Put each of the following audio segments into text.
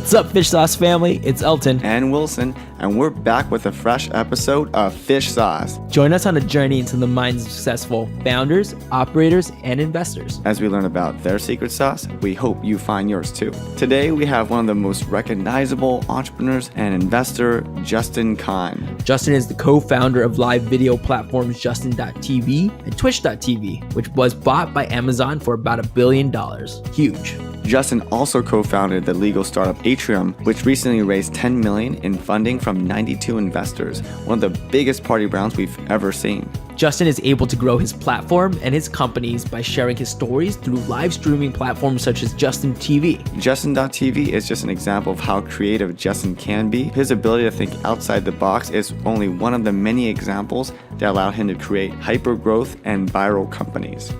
What's up, Fish Sauce family? It's Elton and Wilson, and we're back with a fresh episode of Fish Sauce. Join us on a journey into the minds of successful founders, operators, and investors. As we learn about their secret sauce, we hope you find yours too. Today, we have one of the most recognizable entrepreneurs and investor, Justin Kahn. Justin is the co-founder of live video platforms Justin.tv and Twitch.tv, which was bought by Amazon for about $1 billion. Huge. Justin also co-founded the legal startup Atrium, which recently raised $10 million in funding from 92 investors, one of the biggest party rounds we've ever seen. Justin is able to grow his platform and his companies by sharing his stories through live streaming platforms such as Justin TV. Justin.tv is just an example of how creative Justin can be. His ability to think outside the box is only one of the many examples that allow him to create hyper-growth and viral companies.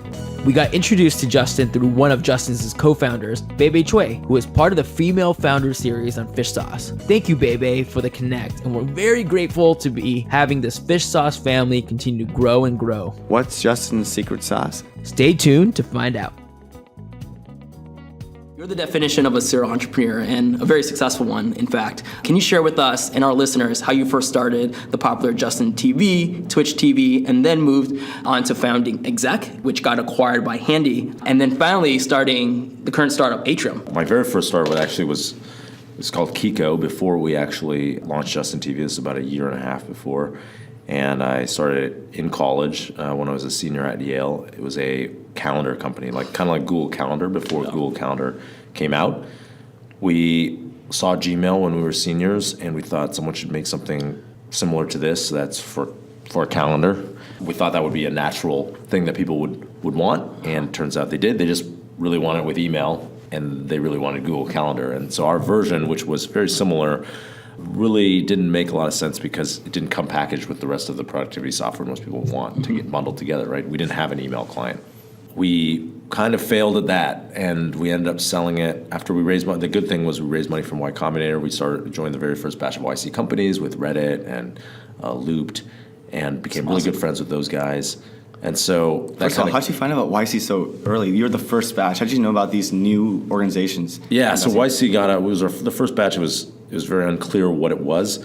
We got introduced to Justin through one of Justin's co-founders, Bebe Choi, who is part of the Female Founders series on Fish Sauce. Thank you, Bebe, for the connect, and we're very grateful to be having this Fish Sauce family continue to grow and grow. What's Justin's secret sauce? Stay tuned to find out. You're the definition of a serial entrepreneur, and a very successful one, in fact. Can you share with us and our listeners how you first started the popular Justin TV, Twitch TV, and then moved on to founding Exec, which got acquired by Handy, and then finally starting the current startup, Atrium? My very first startup actually was called Kiko before we actually launched Justin TV. This is about 1.5 years before. And I started in college when I was a senior at Yale. It was a calendar company, kind of like Google Calendar before Google Calendar came out. We saw Gmail when we were seniors, and we thought someone should make something similar to this that's for a calendar. We thought that would be a natural thing that people would want, and it turns out they did. They just really wanted it with email, and they really wanted Google Calendar. And so our version, which was very similar, really didn't make a lot of sense because it didn't come packaged with the rest of the productivity software most people want to get bundled together, right? We didn't have an email client. We kind of failed at that, and we ended up selling it after we raised money. The good thing was we raised money from Y Combinator. We joined the very first batch of YC companies with Reddit and Looped, and became really good friends with those guys. And so that First of all, how'd you find out about YC so early? You're the first batch. How'd you know about these new organizations? Yeah, so YC got out. It was the first batch. It was very unclear what it was.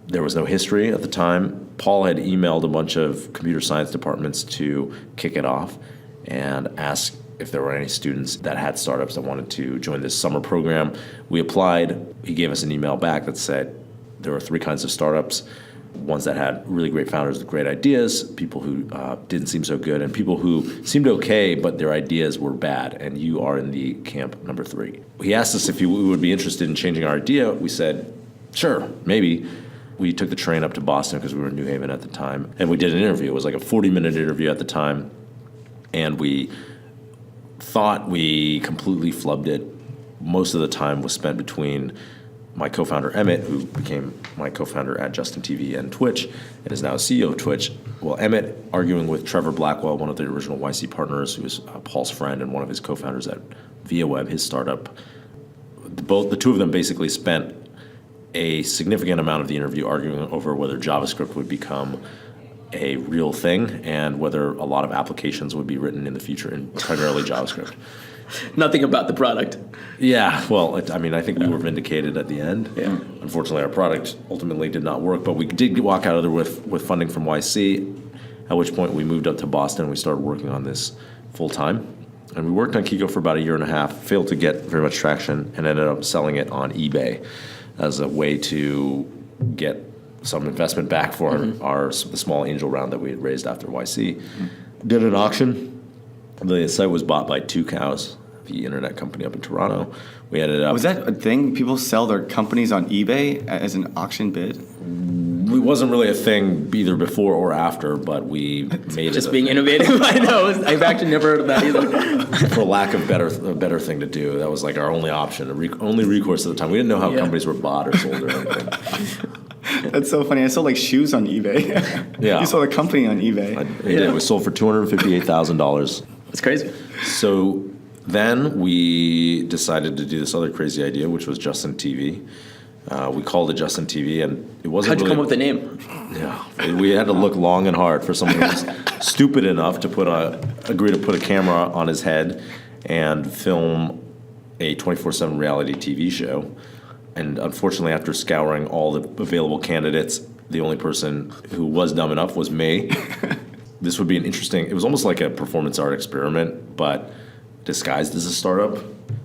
There was no history at the time. Paul had emailed a bunch of computer science departments to kick it off and ask if there were any students that had startups that wanted to join this summer program. We applied. He gave us an email back that said there were 3 kinds of startups: ones that had really great founders with great ideas, people who didn't seem so good, and people who seemed okay, but their ideas were bad, and you are in the camp number 3. He asked us if we would be interested in changing our idea. We said, sure, maybe. We took the train up to Boston because we were in New Haven at the time, and we did an interview. It was like a 40-minute interview at the time, and we thought we completely flubbed it. Most of the time was spent between my co-founder Emmett, who became my co-founder at Justin TV and Twitch, and is now CEO of Twitch. Well, Emmett arguing with Trevor Blackwell, one of the original YC partners, who was Paul's friend and one of his co-founders at ViaWeb, his startup. The two of them basically spent a significant amount of the interview arguing over whether JavaScript would become a real thing and whether a lot of applications would be written in the future in primarily JavaScript. Nothing about the product. Yeah, well, I think we were vindicated at the end. Yeah. Unfortunately, our product ultimately did not work, but we did walk out of there with funding from YC, at which point we moved up to Boston and we started working on this full-time. And we worked on Kiko for about 1.5 years, failed to get very much traction, and ended up selling it on eBay as a way to get some investment back for the small angel round that we had raised after YC. Did an auction. The site was bought by 2 Cows, the internet company up in Toronto. We ended up... Was that a thing? People sell their companies on eBay as an auction bid? It wasn't really a thing either before or after, but we made Just being innovative. I know. I've actually never heard of that either. For lack of a better thing to do. That was like our only option, only recourse at the time. We didn't know how companies were bought or sold or anything. That's so funny. I sold shoes on eBay. Yeah. You sold a company on eBay. We did. We sold for $258,000. That's crazy. So then we decided to do this other crazy idea, which was Justin TV. We called it Justin TV, and it wasn't. How'd you come up with the name? Yeah, we had to look long and hard for someone who was stupid enough to agree to put a camera on his head and film a 24/7 reality TV show. And unfortunately, after scouring all the available candidates, the only person who was dumb enough was me. This would be it was almost like a performance art experiment, but disguised as a startup.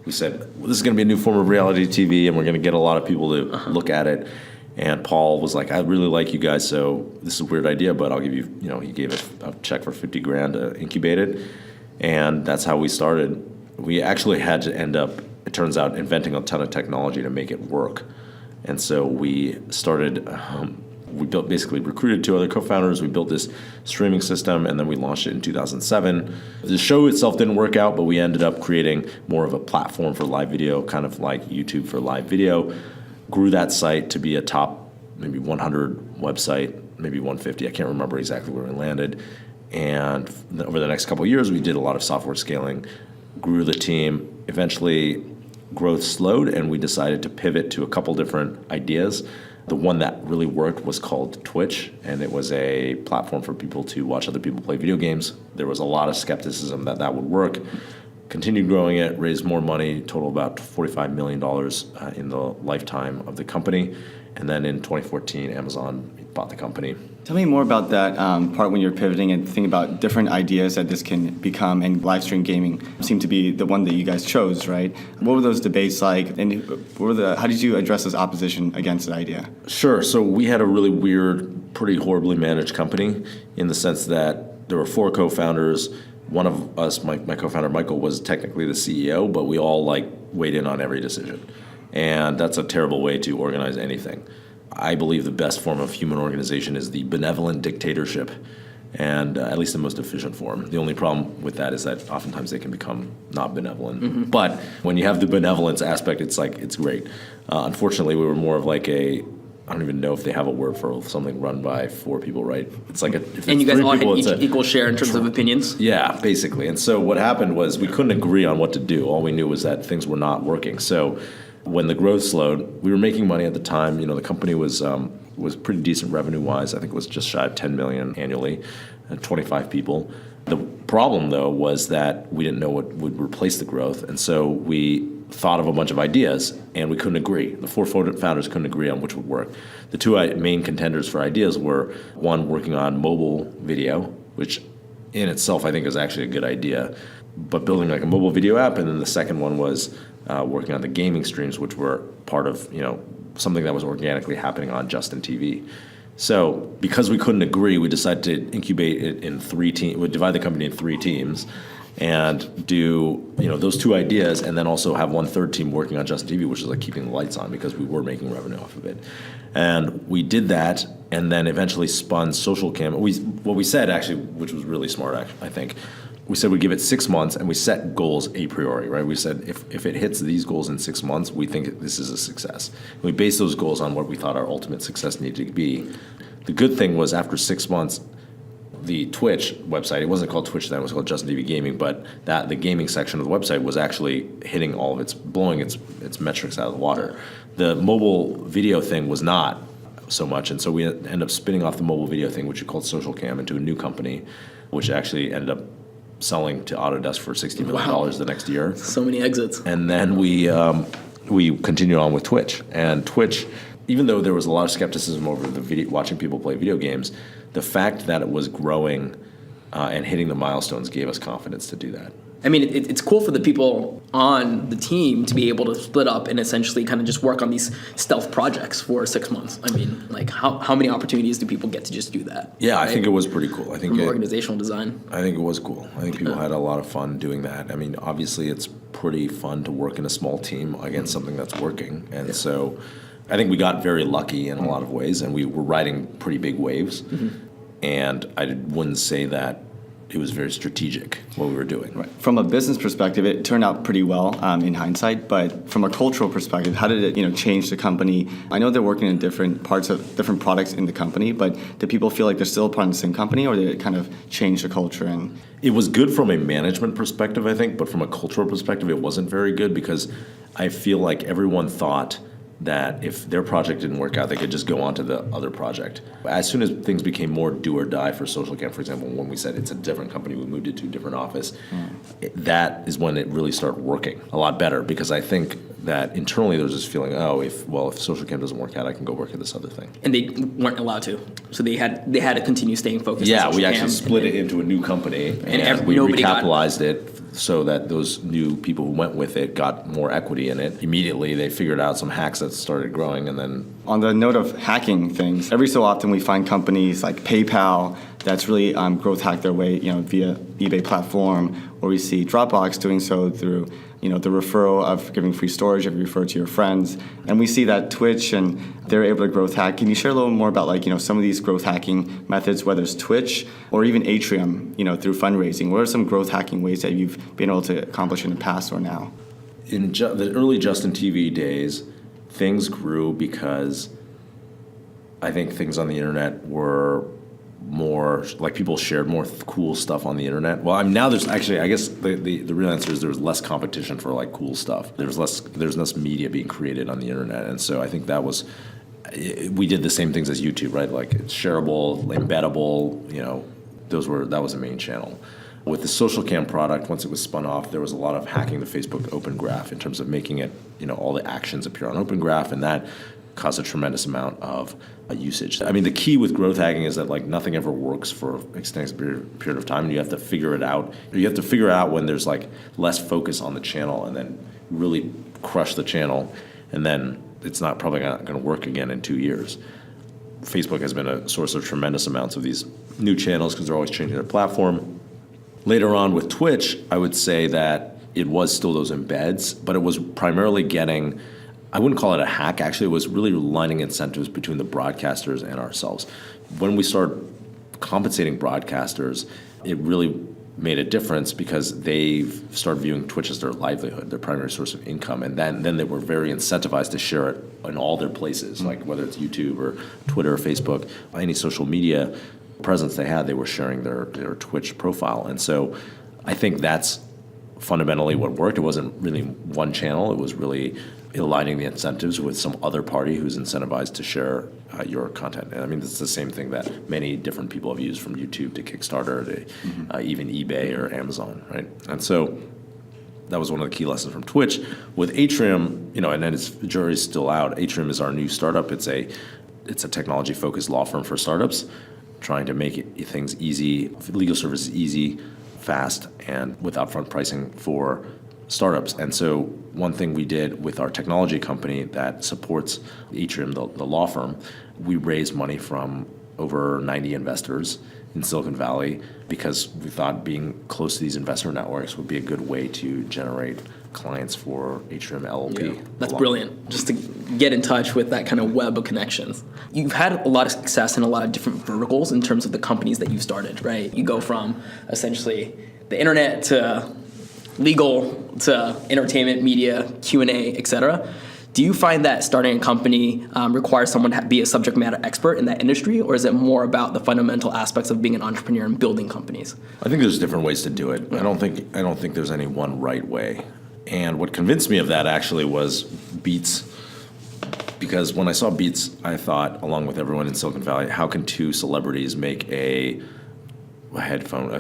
We said, well, this is going to be a new form of reality TV, and we're going to get a lot of people to look at it. And Paul was like, I really like you guys, so this is a weird idea, but I'll give you, he gave a check for $50,000 to incubate it. And that's how we started. We actually had to end up, it turns out, inventing a ton of technology to make it work. And so we started, basically recruited 2 other co-founders. We built this streaming system, and then we launched it in 2007. The show itself didn't work out, but we ended up creating more of a platform for live video, kind of like YouTube for live video. Grew that site to be a top maybe 100 website, maybe 150. I can't remember exactly where we landed. And over the next couple of years, we did a lot of software scaling, grew the team. Eventually, growth slowed, and we decided to pivot to a couple different ideas. The one that really worked was called Twitch, and it was a platform for people to watch other people play video games. There was a lot of skepticism that would work. Continued growing it, raised more money, total about $45 million in the lifetime of the company. And then in 2014, Amazon bought the company. Tell me more about that part when you're pivoting and thinking about different ideas that this can become, and live stream gaming seemed to be the one that you guys chose, right? What were those debates like, and how did you address this opposition against that idea? Sure. So we had a really weird, pretty horribly managed company in the sense that there were 4 co-founders. One of us, my co-founder Michael, was technically the CEO, but we all weighed in on every decision. And that's a terrible way to organize anything. I believe the best form of human organization is the benevolent dictatorship, and at least the most efficient form. The only problem with that is that oftentimes they can become not benevolent. Mm-hmm. But when you have the benevolence aspect, it's great. Unfortunately, we were more of I don't even know if they have a word for something run by 4 people, right? It's like and you guys all had equal share in terms of opinions? Yeah, basically. And so what happened was we couldn't agree on what to do. All we knew was that things were not working. So when the growth slowed, we were making money at the time. The company was pretty decent revenue-wise. I think it was just shy of $10 million annually, 25 people. The problem, though, was that we didn't know what would replace the growth. And so we thought of a bunch of ideas, and we couldn't agree. The 4 founders couldn't agree on which would work. The 2 main contenders for ideas were, one, working on mobile video, which in itself I think is actually a good idea, but building a mobile video app, and then the second one was working on the gaming streams, which were part of something that was organically happening on Justin TV. So because we couldn't agree, we decided to incubate it in 3 teams. We'd divide the company in 3 teams and do those 2 ideas, and then also have 1/3 team working on Justin TV, which is keeping the lights on because we were making revenue off of it. And we did that, and then eventually spun Social Cam. What we said, actually, which was really smart, I think, we said we'd give it 6 months, and we set goals a priori, right? We said if it hits these goals in 6 months, we think this is a success. And we based those goals on what we thought our ultimate success needed to be. The good thing was after 6 months, the Twitch website, it wasn't called Twitch then, it was called Justin TV Gaming, but the gaming section of the website was actually hitting blowing its metrics out of the water. The mobile video thing was not so much, and so we ended up spinning off the mobile video thing, which we called Social Cam, into a new company, which actually ended up selling to Autodesk for $60 million the next year. So many exits. And then we continued on with Twitch. And Twitch, even though there was a lot of skepticism over watching people play video games, the fact that it was growing and hitting the milestones gave us confidence to do that. I mean, it's cool for the people on the team to be able to split up and essentially kind of just work on these stealth projects for 6 months. I mean, how many opportunities do people get to just do that? Yeah, right? I think it was pretty cool. I think From organizational design. I think it was cool. I think people had a lot of fun doing that. I mean, obviously, it's pretty fun to work in a small team against something that's working. And so I think we got very lucky in a lot of ways, and we were riding pretty big waves. Mm-hmm. And I wouldn't say that it was very strategic what we were doing. Right. From a business perspective, it turned out pretty well in hindsight. But from a cultural perspective, how did it change the company? I know they're working in different parts of different products in the company, but do people feel like they're still part of the same company, or did it kind of change the culture? And it was good from a management perspective, I think, but from a cultural perspective, it wasn't very good because I feel like everyone thought that if their project didn't work out, they could just go on to the other project. As soon as things became more do or die for SocialCam, for example, when we said it's a different company, we moved it to a different office, that is when it really started working a lot better, because I think that internally there's this feeling, if SocialCam doesn't work out, I can go work at this other thing. And they weren't allowed to, so they had to continue staying focused. Yeah, on we SocialCam, actually split it into a new company, and we recapitalized it so that those new people who went with it got more equity in it. Immediately, they figured out some hacks that started growing, and then... On the note of hacking things, every so often we find companies like PayPal that's really growth hacked their way, via eBay platform, or we see Dropbox doing so through, the referral of giving free storage if you refer to your friends. And we see that Twitch and they're able to growth hack. Can you share a little more about some of these growth hacking methods, whether it's Twitch or even Atrium, through fundraising? What are some growth hacking ways that you've been able to accomplish in the past or now? In the early Justin TV days, things grew because I think things on the internet were more, like, people shared more cool stuff on the internet. Well, now there's actually, I guess the real answer is there was less competition for cool stuff. There's less media being created on the internet, and so I think we did the same things as YouTube, right? Like, it's shareable, embeddable, that was the main channel. With the SocialCam product, once it was spun off, there was a lot of hacking the Facebook Open Graph in terms of making it, all the actions appear on Open Graph, and that caused a tremendous amount of usage. I mean, the key with growth hacking is that nothing ever works for an extended period of time, and you have to figure it out. You have to figure out when there's less focus on the channel, and then really crush the channel, and then it's probably not going to work again in 2 years. Facebook has been a source of tremendous amounts of these new channels because they're always changing their platform. Later on with Twitch, I would say that it was still those embeds, but it was primarily getting, I wouldn't call it a hack, actually. It was really aligning incentives between the broadcasters and ourselves. When we started compensating broadcasters, it really made a difference because they started viewing Twitch as their livelihood, their primary source of income, and then they were very incentivized to share it in all their places, like whether it's YouTube or Twitter or Facebook, any social media presence they had, they were sharing their Twitch profile. And so I think that's fundamentally what worked. It wasn't really one channel. It was really aligning the incentives with some other party who's incentivized to share your content. And I mean, it's the same thing that many different people have used, from YouTube to Kickstarter to even eBay or Amazon, right? And so that was one of the key lessons from Twitch. With Atrium, and then the jury's still out. Atrium is our new startup. It's a technology-focused law firm for startups, trying to make things easy, legal services easy, fast, and with upfront pricing for startups. And so one thing we did with our technology company that supports Atrium, the law firm, we raised money from over 90 investors in Silicon Valley because we thought being close to these investor networks would be a good way to generate clients for Atrium LLP. Yeah, that's brilliant, just to get in touch with that kind of web of connections. You've had a lot of success in a lot of different verticals in terms of the companies that you've started, right? You go from essentially the internet to legal to entertainment, media, Q&A, et cetera. Do you find that starting a company requires someone to be a subject matter expert in that industry, or is it more about the fundamental aspects of being an entrepreneur and building companies? I think there's different ways to do it. I don't think there's any one right way. And what convinced me of that actually was Beats, because when I saw Beats, I thought, along with everyone in Silicon Valley, how can two celebrities make a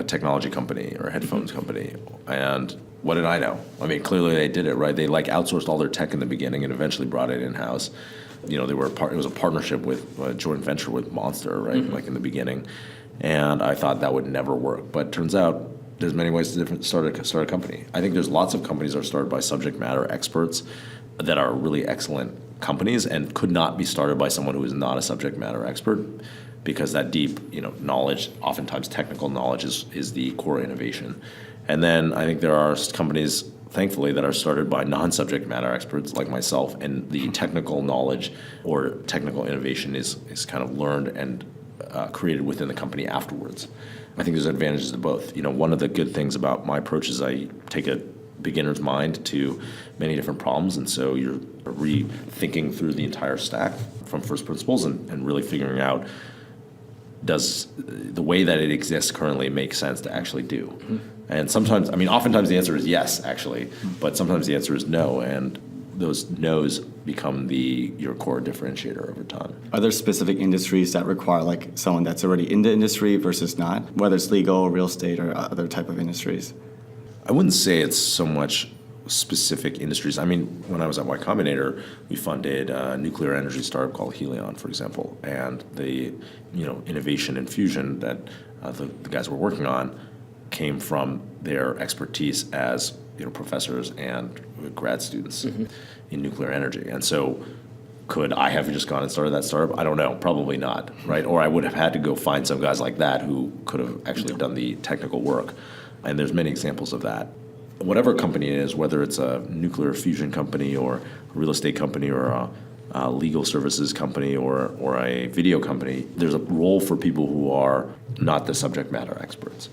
technology company or a headphones company? And what did I know? I mean, clearly they did it, right? They outsourced all their tech in the beginning and eventually brought it in-house. They were it was a partnership with a joint venture with Monster, right? Like in the beginning. And I thought that would never work. But it turns out there's many ways to start a company. I think there's lots of companies that are started by subject matter experts that are really excellent companies and could not be started by someone who is not a subject matter expert, because that deep, knowledge, oftentimes technical knowledge, is the core innovation. And then I think there are companies, thankfully, that are started by non-subject matter experts like myself, and the technical knowledge or technical innovation is kind of learned and created within the company afterwards. I think there's advantages to both. One of the good things about my approach is I take a beginner's mind to many different problems, and so you're rethinking through the entire stack from first principles and really figuring out, does the way that it exists currently make sense to actually do? And oftentimes the answer is yes, actually, but sometimes the answer is no, and those no's become your core differentiator over time. Are there specific industries that require like someone that's already in the industry versus not, whether it's legal, real estate, or other type of industries? I wouldn't say it's so much specific industries. I mean, when I was at Y Combinator, we funded a nuclear energy startup called Helion, for example, and the innovation and fusion that the guys were working on came from their expertise as professors and grad students in nuclear energy. And so could I have just gone and started that startup? I don't know, probably not, right? Or I would have had to go find some guys like that who could have actually done the technical work. And there's many examples of that. Whatever company it is, whether it's a nuclear fusion company or a real estate company or a legal services company or a video company, there's a role for people who are not the subject matter experts.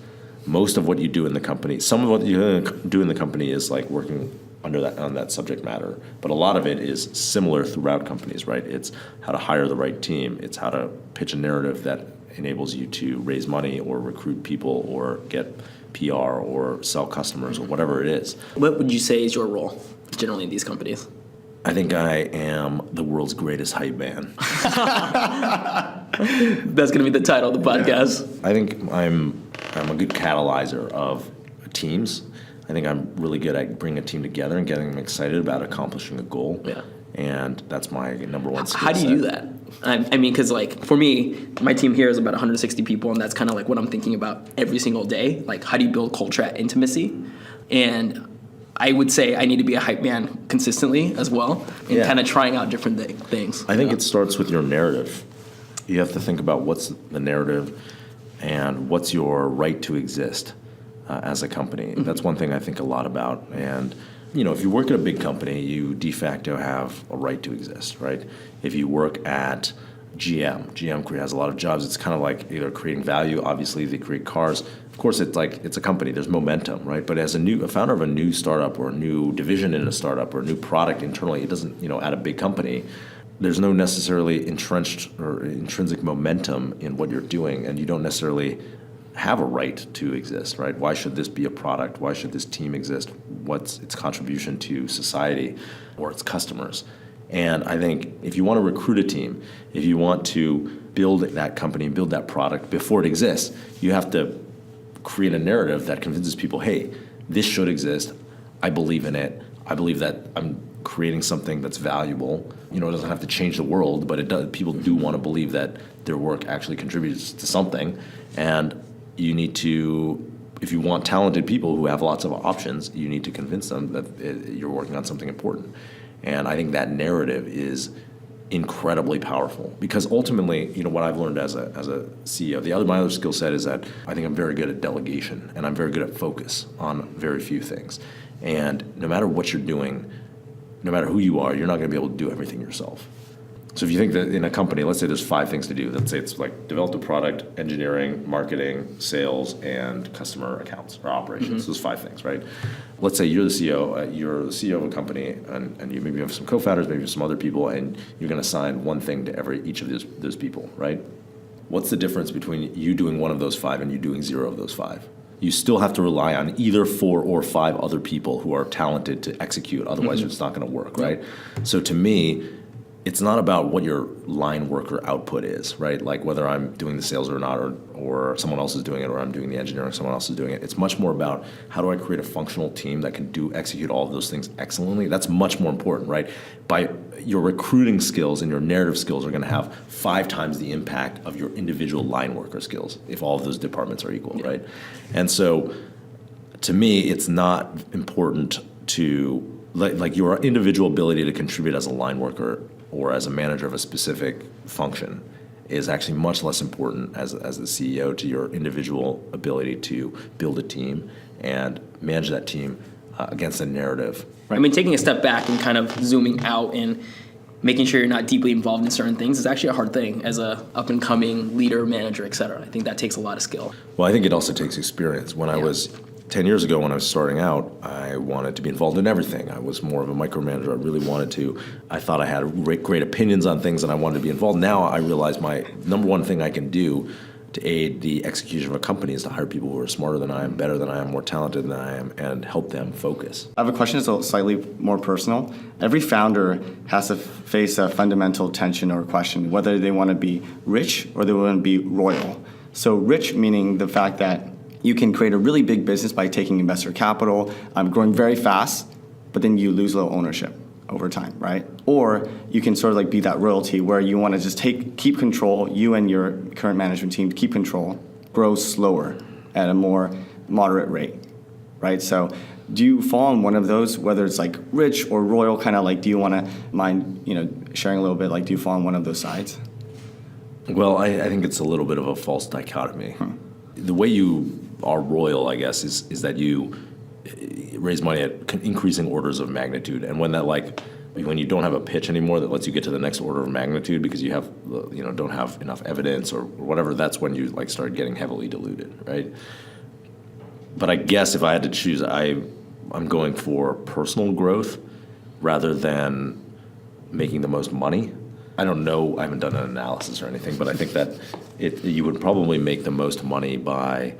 Most of what you do in the company, some of what you do in the company is like working on that subject matter, but a lot of it is similar throughout companies, right? It's how to hire the right team. It's how to pitch a narrative that enables you to raise money or recruit people or get PR or sell customers or whatever it is. What would you say is your role generally in these companies? I think I am the world's greatest hype man. That's going to be the title of the podcast. Yeah. I think I'm a good catalyzer of teams. I think I'm really good at bringing a team together and getting them excited about accomplishing a goal. Yeah. And that's my number one skill set. How do you do that? I mean, because like for me, my team here is about 160 people, and that's kind of like what I'm thinking about every single day. Like, how do you build culture at intimacy? And I would say I need to be a hype man consistently as well, and kind of trying out different things. I think it starts with your narrative. You have to think about what's the narrative and what's your right to exist as a company. Mm-hmm. That's one thing I think a lot about. And if you work at a big company, you de facto have a right to exist, right? If you work at GM has a lot of jobs. It's kind of like either creating value. Obviously, they create cars. Of course, it's a company. There's momentum, right? But as a founder of a new startup or a new division in a startup or a new product internally, it doesn't, at a big company, there's no necessarily entrenched or intrinsic momentum in what you're doing, and you don't necessarily have a right to exist, right? Why should this be a product? Why should this team exist? What's its contribution to society or its customers? And I think if you want to recruit a team, if you want to build that company, build that product before it exists, you have to create a narrative that convinces people, hey, this should exist. I believe in it. I believe that I'm creating something that's valuable. It doesn't have to change the world, but it does. People do want to believe that their work actually contributes to something. And you need to, if you want talented people who have lots of options, you need to convince them that you're working on something important. And I think that narrative is incredibly powerful because ultimately, what I've learned as a CEO, my other skill set is that I think I'm very good at delegation and I'm very good at focus on very few things. And no matter what you're doing, no matter who you are, you're not going to be able to do everything yourself. So if you think that in a company, let's say there's 5 things to do. Let's say it's like develop the product, engineering, marketing, sales, and customer accounts or operations. Mm-hmm. Those 5 things, right? Let's say you're the CEO. You're the CEO of a company, and you maybe have some co-founders, maybe some other people, and you're going to assign one thing to each of those people, right? What's the difference between you doing one of those 5 and you doing 0 of those 5? You still have to rely on either 4 or 5 other people who are talented to execute. Otherwise, mm-hmm. It's not going to work, right? So to me, it's not about what your line worker output is, right? Like whether I'm doing the sales or not, or someone else is doing it, or I'm doing the engineering, someone else is doing it. It's much more about how do I create a functional team that can execute all of those things excellently. That's much more important, right? By your recruiting skills and your narrative skills are going to have 5 times the impact of your individual line worker skills if all of those departments are equal, right? And so, to me, it's not important to like your individual ability to contribute as a line worker or as a manager of a specific function is actually much less important as the CEO to your individual ability to build a team and manage that team against a narrative. Right. I mean, taking a step back and kind of zooming out and making sure you're not deeply involved in certain things is actually a hard thing as a up-and-coming leader, manager, et cetera. I think that takes a lot of skill. Well, I think it also takes experience. When I was 10 years ago when I was starting out, I wanted to be involved in everything. I was more of a micromanager. I really wanted to. I thought I had great opinions on things and I wanted to be involved. Now I realize my number one thing I can do to aid the execution of a company is to hire people who are smarter than I am, better than I am, more talented than I am, and help them focus. I have a question that's slightly more personal. Every founder has to face a fundamental tension or question, whether they want to be rich or they want to be royal. So rich meaning the fact that you can create a really big business by taking investor capital, growing very fast, but then you lose a little ownership over time, right? Or you can sort of like be that royalty where you want to just keep control, you and your current management team keep control, grow slower at a more moderate rate, right? So do you fall on one of those, whether it's like rich or royal, kind of like, do you want to mind, sharing a little bit, like do you fall on one of those sides? Well, I think it's a little bit of a false dichotomy. The way you are royal, I guess, is that you raise money at increasing orders of magnitude, and when you don't have a pitch anymore that lets you get to the next order of magnitude because you have don't have enough evidence or whatever, that's when you start getting heavily diluted, right? But I guess if I had to choose, I'm going for personal growth rather than making the most money. I don't know, I haven't done an analysis or anything, but I think that you would probably make the most money by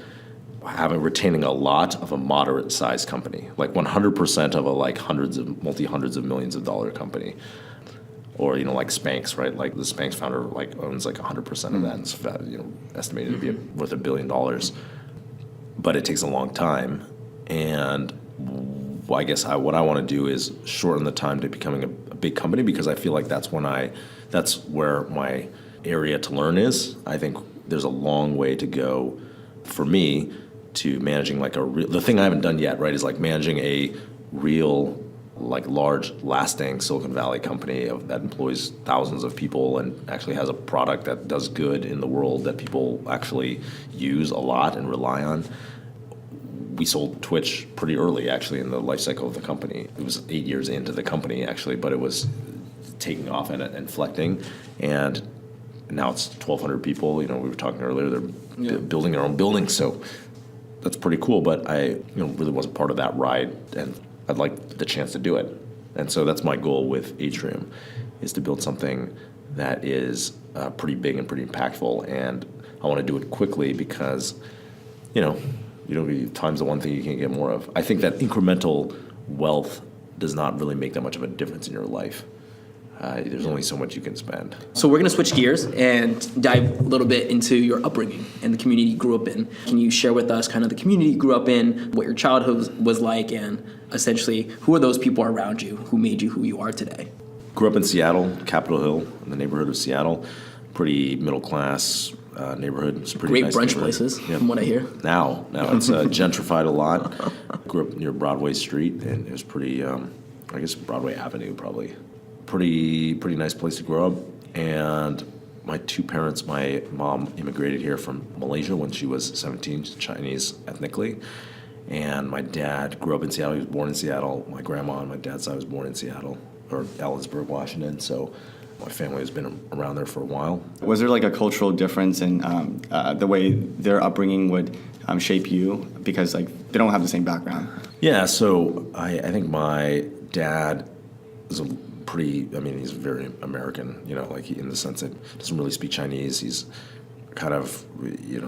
retaining a lot of a moderate-sized company, like 100% of a multi-hundreds of millions of dollar company, or like Spanx, right? Like the Spanx founder owns 100% of that, and it's estimated to be worth $1 billion. But it takes a long time, and I guess what I want to do is shorten the time to becoming a big company, because I feel like that's where my area to learn is. I think there's a long way to go for me to managing the thing I haven't done yet, right, is managing a real, large, lasting Silicon Valley company that employs thousands of people and actually has a product that does good in the world that people actually use a lot and rely on. We sold Twitch pretty early, actually, in the life cycle of the company. It was 8 years into the company, actually, but it was taking off and inflecting, and now it's 1,200 people. We were talking earlier; they're building their own building, so that's pretty cool. But I, really wasn't part of that ride, and I'd like the chance to do it. And so that's my goal with Atrium, is to build something that is pretty big and pretty impactful. And I want to do it quickly because, time's the one thing you can't get more of. I think that incremental wealth does not really make that much of a difference in your life. There's only so much you can spend. So we're going to switch gears and dive a little bit into your upbringing and the community you grew up in. Can you share with us kind of the community you grew up in, what your childhood was like, and essentially who are those people around you who made you who you are today? Grew up in Seattle, Capitol Hill, in the neighborhood of Seattle. Pretty middle class neighborhood. It's a pretty Great nice brunch neighborhood. places, from what I hear. Now it's gentrified a lot. Grew up near Broadway Street, and it was pretty, Broadway Avenue probably. Pretty nice place to grow up. And my two parents, my mom immigrated here from Malaysia when she was 17, she's Chinese ethnically. And my dad grew up in Seattle. He was born in Seattle. My grandma on my dad's side was born in Seattle, or Ellensburg, Washington. So my family has been around there for a while. Was there a cultural difference in the way their upbringing would shape you? Because they don't have the same background. Yeah, so I think my dad is he's very American, in the sense that he doesn't really speak Chinese. He's kind of,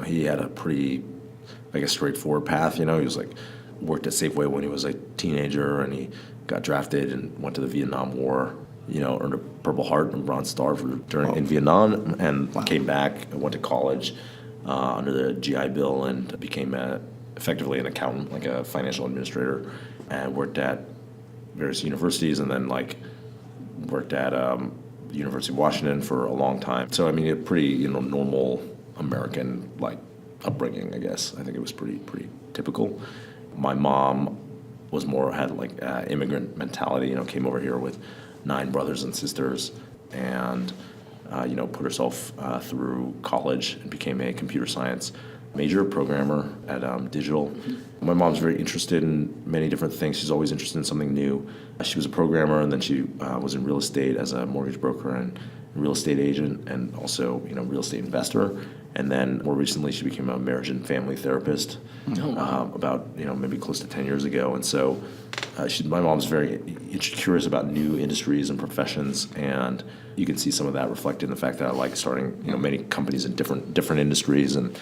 he had a pretty, straightforward path. He was worked at Safeway when he was a teenager, and he got drafted and went to the Vietnam War, earned a Purple Heart and Bronze Star in Vietnam, and came back and went to college under the GI Bill and became effectively an accountant, like a financial administrator, and worked at various universities, and then worked at the University of Washington for a long time. So a pretty normal American upbringing, I guess. I think it was pretty typical. My mom was had immigrant mentality. Came over here with 9 brothers and sisters, and put herself through college and became a computer science major programmer at Digital. My mom's very interested in many different things. She's always interested in something new. She was a programmer, and then she was in real estate as a mortgage broker and real estate agent, and also real estate investor. And then more recently, she became a marriage and family therapist about maybe close to 10 years ago. And so my mom's very curious about new industries and professions, and you can see some of that reflected in the fact that I like starting many companies in different industries. And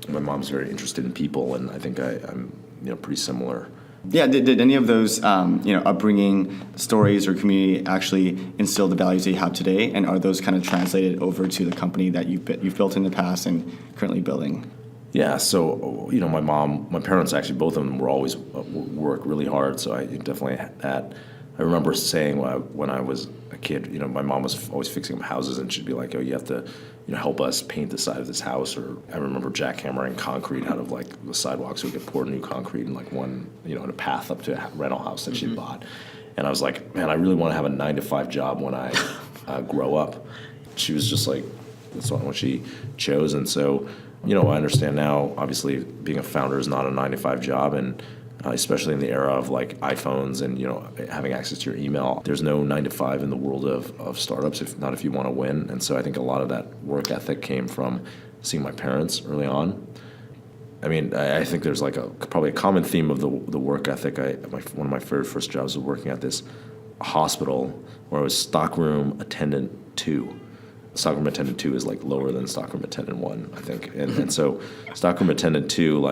my mom's very interested in people, and I think I'm pretty similar. Yeah, did any of those, upbringing stories or community actually instill the values that you have today? And are those kind of translated over to the company that you've built in the past and currently building? Yeah, so, my parents actually, both of them were always work really hard, so I definitely had that. I remember saying when I was a kid, my mom was always fixing up houses, and she'd be like, oh, you have to help us paint the side of this house. Or I remember jackhammering concrete out of the sidewalk so we could pour new concrete in in a path up to a rental house that she'd bought. And I was like, man, I really want to have a 9-to-5 job when I grow up. She was just like, that's what she chose. And so, I understand now, obviously, being a founder is not a 9-to-5 job, and especially in the era of iPhones and having access to your email. There's no 9-to-5 in the world of startups, if you want to win. And so I think a lot of that work ethic came from seeing my parents early on. I mean, I think there's probably a common theme of the work ethic. One of my very first jobs was working at this hospital where I was stockroom attendant 2. Stockroom attendant 2 is lower than stockroom attendant 1, I think. And so stockroom attendant 2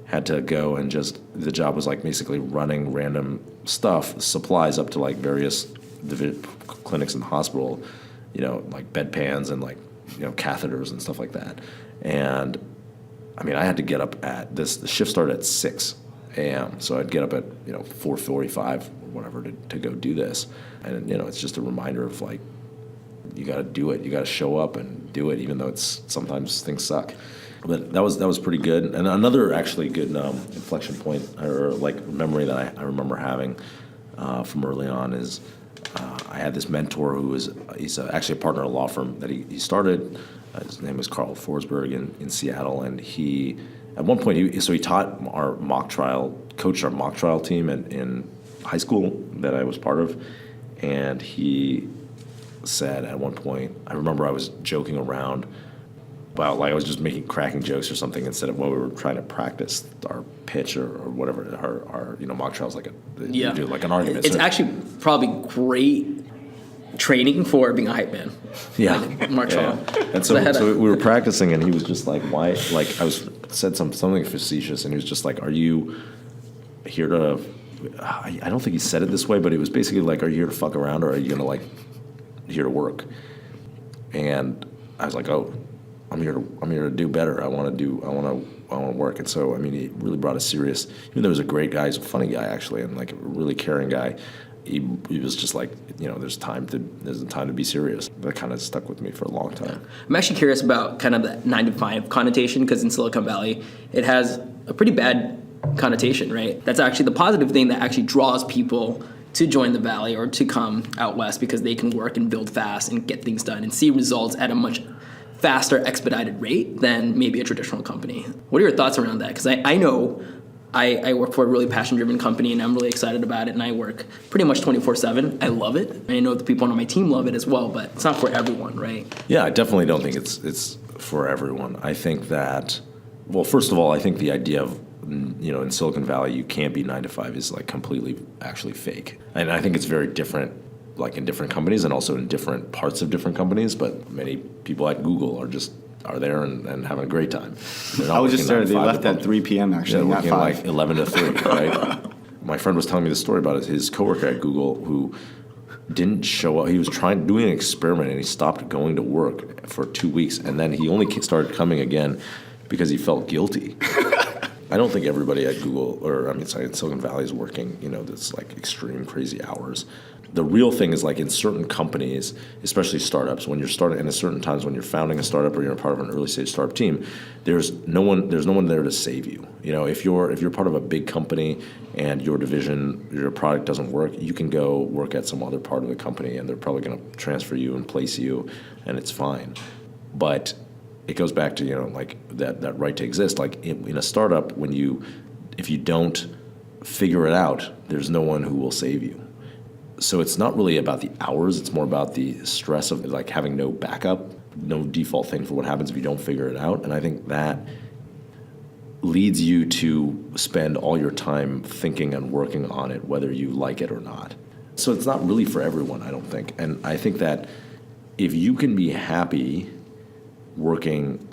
had to go and the job was basically running random supplies up to various clinics in the hospital, bedpans and catheters and stuff like that. And I mean, I had to get up the shift started at 6 a.m. So I'd get up at 4:45 or whatever to go do this. And it's just a reminder of you got to do it. You got to show up and do it, even though sometimes things suck. But that was pretty good. And another actually good inflection point or memory that I remember having from early on is I had this mentor he's actually a partner at a law firm that he started. His name was Carl Forsberg in Seattle, and he at one point he taught coached our mock trial team in high school that I was part of, and he said at one point, I remember I was joking around about I was just cracking jokes or something instead of when we were trying to practice our pitch or whatever our mock trials you do an argument. It's actually probably great training for being a hype man. Yeah, mock trial. Yeah. And so we were practicing, and he was just why? I said something facetious, and he was just are you here to? I don't think he said it this way, but it was basically are you here to fuck around, or are you gonna here to work? And I was oh, I'm here to do better. I want to work. And so, I mean, he really brought a serious, even though he was a great guy, he's a funny guy actually, and a really caring guy. He was just there's time to be serious. That kind of stuck with me for a long time. I'm actually curious about kind of that 9-to-5 connotation, because in Silicon Valley, it has a pretty bad connotation, right? That's actually the positive thing that actually draws people to join the Valley or to come out west, because they can work and build fast and get things done and see results at a much faster, expedited rate than maybe a traditional company. What are your thoughts around that? Because I know I work for a really passion-driven company, and I'm really excited about it, and I work pretty much 24/7. I love it. I know the people on my team love it as well, but it's not for everyone, right? Yeah, I definitely don't think it's for everyone. I think that, well, first of all, I think the idea of in Silicon Valley, you can't be 9-to-5 is completely actually fake. And I think it's very different, in different companies and also in different parts of different companies. But many people at Google are there and having a great time. I was just there. They left at 3 p.m. actually, not working 5. 11 to 3, right? My friend was telling me the story about his coworker at Google who didn't show up. He was doing an experiment, and he stopped going to work for 2 weeks, and then he only started coming again because he felt guilty. I don't think everybody at Google, in Silicon Valley is working, this extreme crazy hours. The real thing is in certain companies, especially startups, when you're starting, and at certain times when you're founding a startup or you're part of an early stage startup team, there's no one there to save you. If you're part of a big company and your division, your product doesn't work, you can go work at some other part of the company, and they're probably going to transfer you and place you, and it's fine. But it goes back to that right to exist. In a startup, if you don't figure it out, there's no one who will save you. So it's not really about the hours, it's more about the stress of having no backup. no default thing for what happens if you don't figure it out. And I think that leads you to spend all your time thinking and working on it, whether you like it or not. So it's not really for everyone, I don't think. And I think that if you can be happy working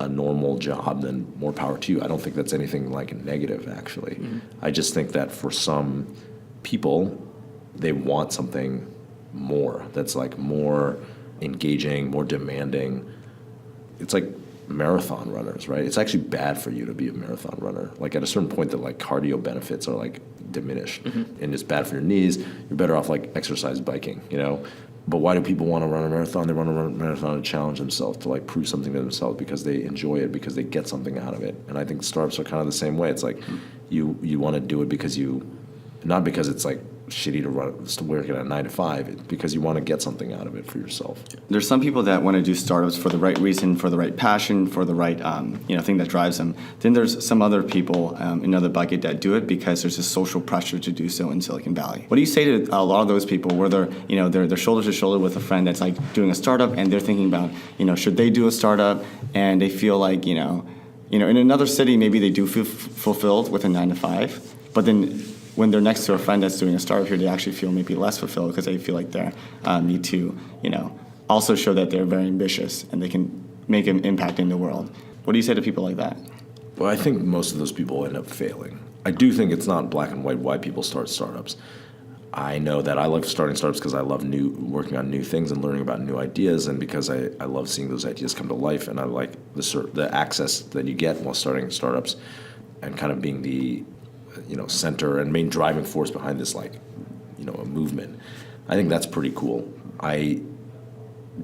a normal job, then more power to you. I don't think that's anything like negative, actually. Mm-hmm. I just think that for some people, they want something more that's like more engaging, more demanding. It's like marathon runners, right? It's actually bad for you to be a marathon runner. Like at a certain point, the like cardio benefits are like diminished, and it's bad for your knees. You're better off like exercise biking, you know? But why do people want to run a marathon? They want to run a marathon to challenge themselves, to like prove something to themselves because they enjoy it, because they get something out of it. And I think startups are kind of the same way. It's like you want to do it because not because it's like shitty to work at a 9 to 5, it's because you want to get something out of it for yourself. There's some people that want to do startups for the right reason, for the right passion, for the right thing that drives them. Then there's some other people in another bucket that do it because there's a social pressure to do so in Silicon Valley. What do you say to a lot of those people where they're shoulder to shoulder with a friend that's like doing a startup, and they're thinking about should they do a startup, and they feel like in another city maybe they do feel fulfilled with a 9 to 5, but then when they're next to a friend that's doing a startup here, they actually feel maybe less fulfilled because they feel like they need to, also show that they're very ambitious and they can make an impact in the world. What do you say to people like that? Well, I think most of those people end up failing. I do think it's not black and white why people start startups. I know that I love starting startups because I love working on new things and learning about new ideas, and because I love seeing those ideas come to life, and I like the access that you get while starting startups and kind of being the center and main driving force behind this a movement. I think that's pretty cool. I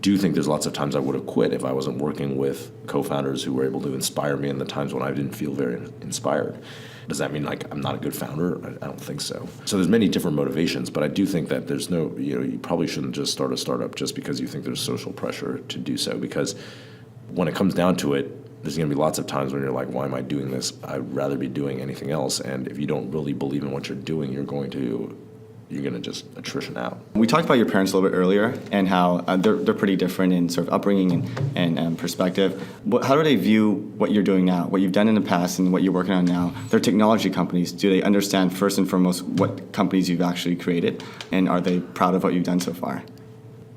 do think there's lots of times I would have quit if I wasn't working with co-founders who were able to inspire me in the times when I didn't feel very inspired. Does that mean like I'm not a good founder? I don't think so. So there's many different motivations, but I do think that there's no, you probably shouldn't just start a startup just because you think there's social pressure to do so, because when it comes down to it, there's going to be lots of times when you're like, why am I doing this? I'd rather be doing anything else. And if you don't really believe in what you're doing, you're going to just attrition out. We talked about your parents a little bit earlier and how they're pretty different in sort of upbringing and perspective. How do they view what you're doing now, what you've done in the past and what you're working on now? They're technology companies. Do they understand first and foremost what companies you've actually created? And are they proud of what you've done so far?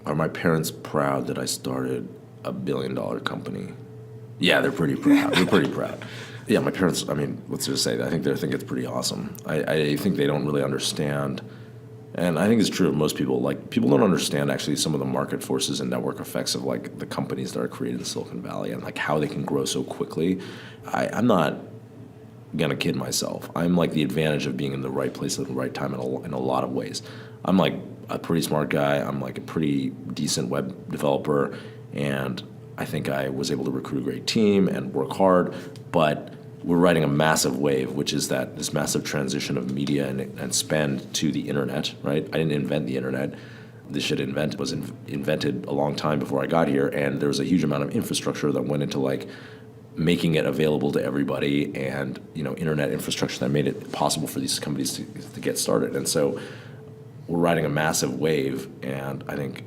Are my parents proud that I started a $1 billion company? Yeah, they're pretty proud. They're pretty proud. Yeah, my parents, let's just say that. I think they think it's pretty awesome. I think they don't really understand, and I think it's true of most people, like people don't understand actually some of the market forces and network effects of like the companies that are created in Silicon Valley and like how they can grow so quickly. I'm not gonna kid myself. I'm like the advantage of being in the right place at the right time in a lot of ways. I'm like a pretty smart guy. I'm like a pretty decent web developer, and I think I was able to recruit a great team and work hard, but we're riding a massive wave, which is that this massive transition of media and spend to the internet, right? I didn't invent the internet. This shit was invented a long time before I got here, and there was a huge amount of infrastructure that went into like making it available to everybody, and internet infrastructure that made it possible for these companies to get started. And so we're riding a massive wave, and I think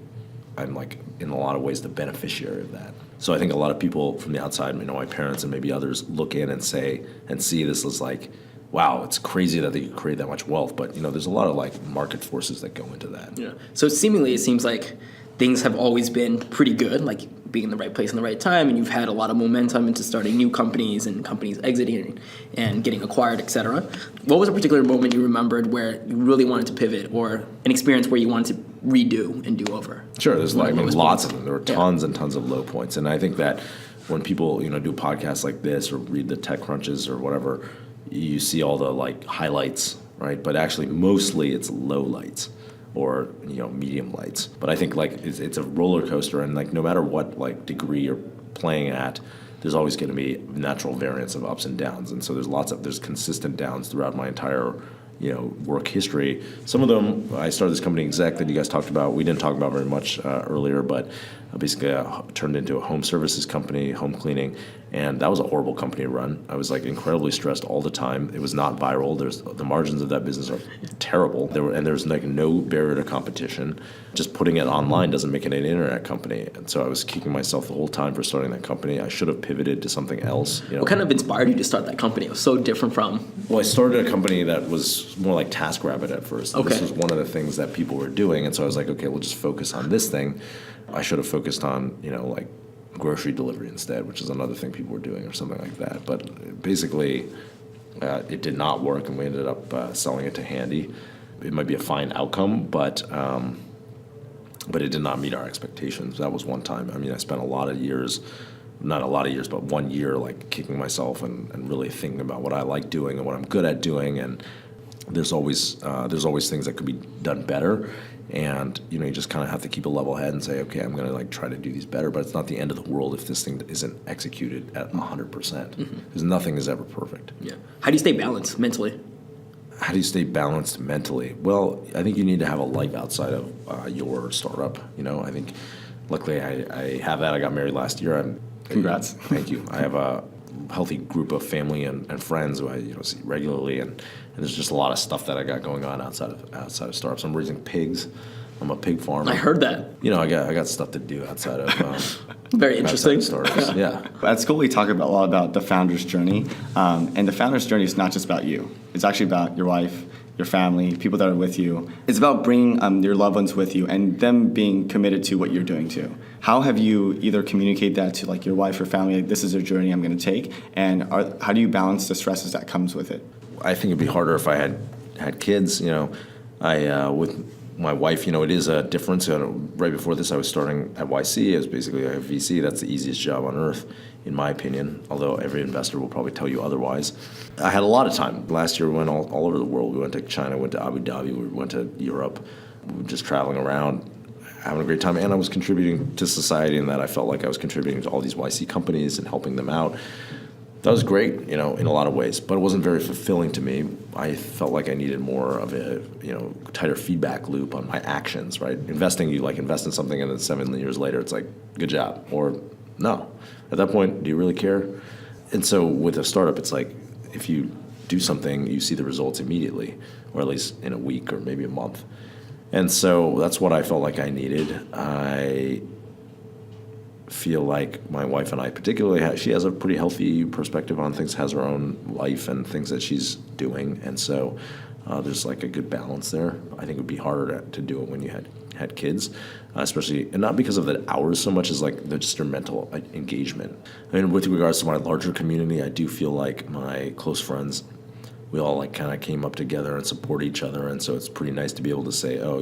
I'm like in a lot of ways the beneficiary of that. So I think a lot of people from the outside, my parents and maybe others, look in and see this as like, wow, it's crazy that they could create that much wealth. But there's a lot of like market forces that go into that. Yeah. So seemingly it seems like things have always been pretty good, like being in the right place in the right time, and you've had a lot of momentum into starting new companies and companies exiting and getting acquired, et cetera. What was a particular moment you remembered where you really wanted to pivot, or an experience where you wanted to redo and do over? Sure, there's lots of them. There were tons and tons of low points, and I think that when people do podcasts like this or read the Tech Crunches or whatever, you see all the like highlights, right? But actually, mostly it's low lights or medium lights. But I think like it's a roller coaster, and like no matter what like degree you're playing at, there's always going to be natural variance of ups and downs. And so there's consistent downs throughout my entire work history. Some of them, I started this company exec that you guys talked about. We didn't talk about very much earlier, but basically turned into a home services company, home cleaning, and that was a horrible company to run. I was like incredibly stressed all the time. It was not viral. The margins of that business are terrible. There's like no barrier to competition. Just putting it online doesn't make it an internet company. And so I was kicking myself the whole time for starting that company. I should have pivoted to something else. What kind of inspired you to start that company? It was so different from... Well, I started a company that was more like TaskRabbit at first. Okay. This was one of the things that people were doing, and so I was like, okay, we'll just focus on this thing. I should have focused on, like grocery delivery instead, which is another thing people were doing or something like that. But basically, it did not work, and we ended up selling it to Handy. It might be a fine outcome, but it did not meet our expectations. That was one time. I mean, I spent a lot of years, not a lot of years, but 1 year, like kicking myself and really thinking about what I like doing and what I'm good at doing. And there's always things that could be done better. And you just kind of have to keep a level head and say, okay, I'm going to like try to do these better, but it's not the end of the world if this thing isn't executed at 100%, because nothing is ever perfect. Yeah. How do you stay balanced mentally? How do you stay balanced mentally? Well, I think you need to have a life outside of your startup. I think luckily I have that. I got married last year. Congrats. Thank you. I have a healthy group of family and friends who I see regularly, and there's just a lot of stuff that I got going on outside of startups. I'm raising pigs. I'm a pig farmer. I heard that. I got stuff to do outside of very interesting startups. Yeah. At school, we talk a lot about the founder's journey, and the founder's journey is not just about you. It's actually about your wife, your family, people that are with you. It's about bringing your loved ones with you and them being committed to what you're doing too. How have you either communicate that to like your wife or family, like this is a journey I'm going to take, and how do you balance the stresses that comes with it? I think it'd be harder if I had kids. With my wife, it is a difference. Right before this, I was starting at YC. I was basically a VC. That's the easiest job on earth, in my opinion, although every investor will probably tell you otherwise. I had a lot of time. Last year, we went all over the world. We went to China, went to Abu Dhabi, we went to Europe. We were just traveling around, having a great time. And I was contributing to society in that I felt like I was contributing to all these YC companies and helping them out. That was great, in a lot of ways, but it wasn't very fulfilling to me. I felt like I needed more of a, tighter feedback loop on my actions, right? Investing, you invest in something and then 7 years later, it's like, good job, or no. At that point, do you really care? And so with a startup, it's like, if you do something, you see the results immediately, or at least in a week or maybe a month. And so that's what I felt like I needed. I feel like my wife and I particularly, she has a pretty healthy perspective on things, has her own life and things that she's doing, and so there's like a good balance there. I think it would be harder to do it when you had kids, especially, and not because of the hours so much as like just your mental engagement. I mean, with regards to my larger community, I do feel like my close friends, we all like kind of came up together and support each other, and so it's pretty nice to be able to say, oh,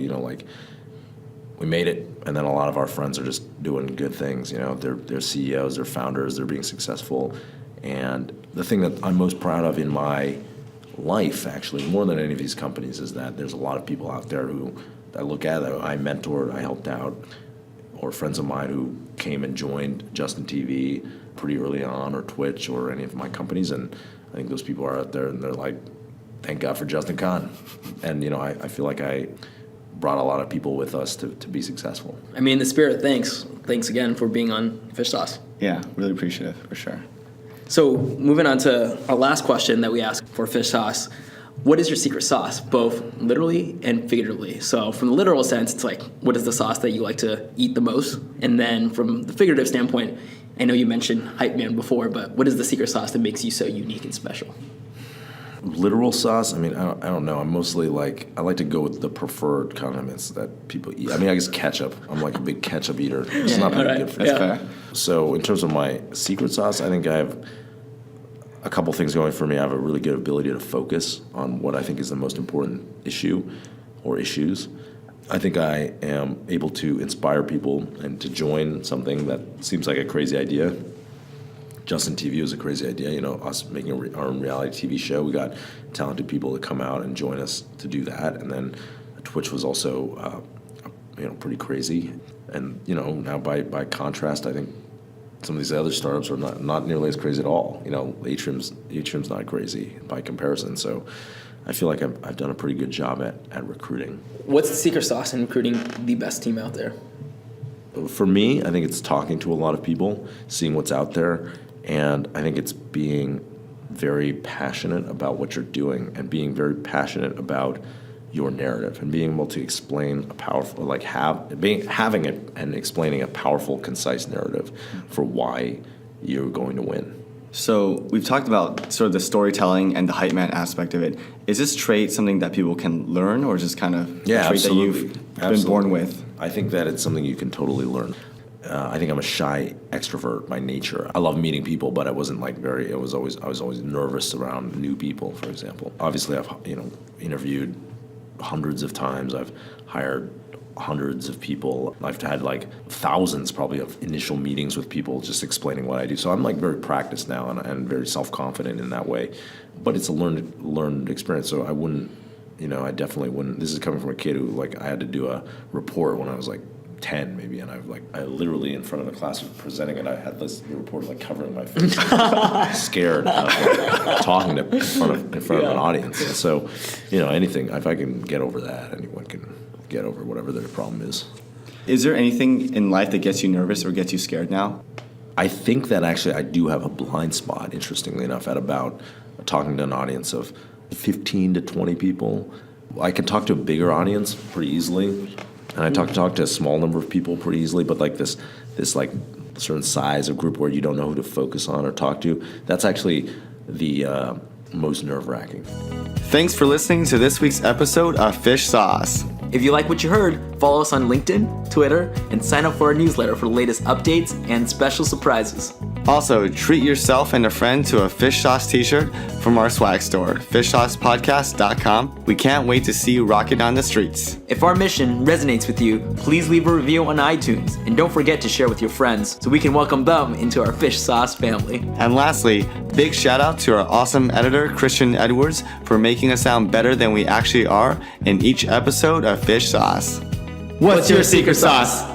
we made it, and then a lot of our friends are just doing good things. They're CEOs, they're founders, they're being successful. And the thing that I'm most proud of in my life, actually, more than any of these companies, is that there's a lot of people out there who I look at, that I mentored, I helped out, or friends of mine who came and joined Justin TV pretty early on, or Twitch, or any of my companies, and I think those people are out there, and they're like, thank God for Justin Kahn. And, I feel like I brought a lot of people with us to be successful. I mean, the spirit, thanks again for being on Fish Sauce. Yeah, really appreciative, for sure. So moving on to our last question that we ask for Fish Sauce, what is your secret sauce, both literally and figuratively? So from the literal sense, it's like, what is the sauce that you like to eat the most? And then from the figurative standpoint, I know you mentioned Hype Man before, but what is the secret sauce that makes you so unique and special? Literal sauce, I mean, I don't know. I'm mostly I like to go with the preferred condiments that people eat. I mean, I guess ketchup. I'm like a big ketchup eater. It's not very good for me. That's fair. So in terms of my secret sauce, I think I have a couple things going for me. I have a really good ability to focus on what I think is the most important issue or issues. I think I am able to inspire people and to join something that seems like a crazy idea. Justin TV was a crazy idea, us making our own reality TV show. We got talented people to come out and join us to do that. And then Twitch was also, pretty crazy. And, now by contrast, I think some of these other startups are not nearly as crazy at all. Atrium's not crazy by comparison. So I feel like I've done a pretty good job at recruiting. What's the secret sauce in recruiting the best team out there? For me, I think it's talking to a lot of people, seeing what's out there, and I think it's being very passionate about what you're doing and being very passionate about your narrative and being able to explain a powerful, having it and explaining a powerful, concise narrative for why you're going to win. So we've talked about sort of the storytelling and the hype man aspect of it. Is this trait something that people can learn, or just kind of a trait absolutely. that you've been born with? I think that it's something you can totally learn. I think I'm a shy extrovert by nature. I love meeting people, but I wasn't I was always nervous around new people, for example. Obviously, I've interviewed hundreds of times. I've hired hundreds of people. I've had thousands probably of initial meetings with people just explaining what I do. So I'm very practiced now and very self-confident in that way. But it's a learned experience. So I definitely wouldn't. This is coming from a kid who I had to do a report when I was 10 maybe, and I literally in front of the class was presenting it. I had this report covering my face, scared of talking in front of an audience. And so, anything, if I can get over that, anyone can get over whatever their problem is. Is there anything in life that gets you nervous or gets you scared now? I think that actually I do have a blind spot, interestingly enough, at about talking to an audience of 15 to 20 people. I can talk to a bigger audience pretty easily. And I talk to a small number of people pretty easily, but this certain size of group where you don't know who to focus on or talk to, that's actually the most nerve-wracking. Thanks for listening to this week's episode of Fish Sauce. If you like what you heard, follow us on LinkedIn, Twitter, and sign up for our newsletter for the latest updates and special surprises. Also, treat yourself and a friend to a Fish Sauce t-shirt from our swag store, fishsaucepodcast.com. We can't wait to see you rock it on the streets. If our mission resonates with you, please leave a review on iTunes, and don't forget to share with your friends so we can welcome them into our Fish Sauce family. And lastly, big shout out to our awesome editor, Christian Edwards, for making us sound better than we actually are in each episode of Fish Sauce. What's your secret sauce?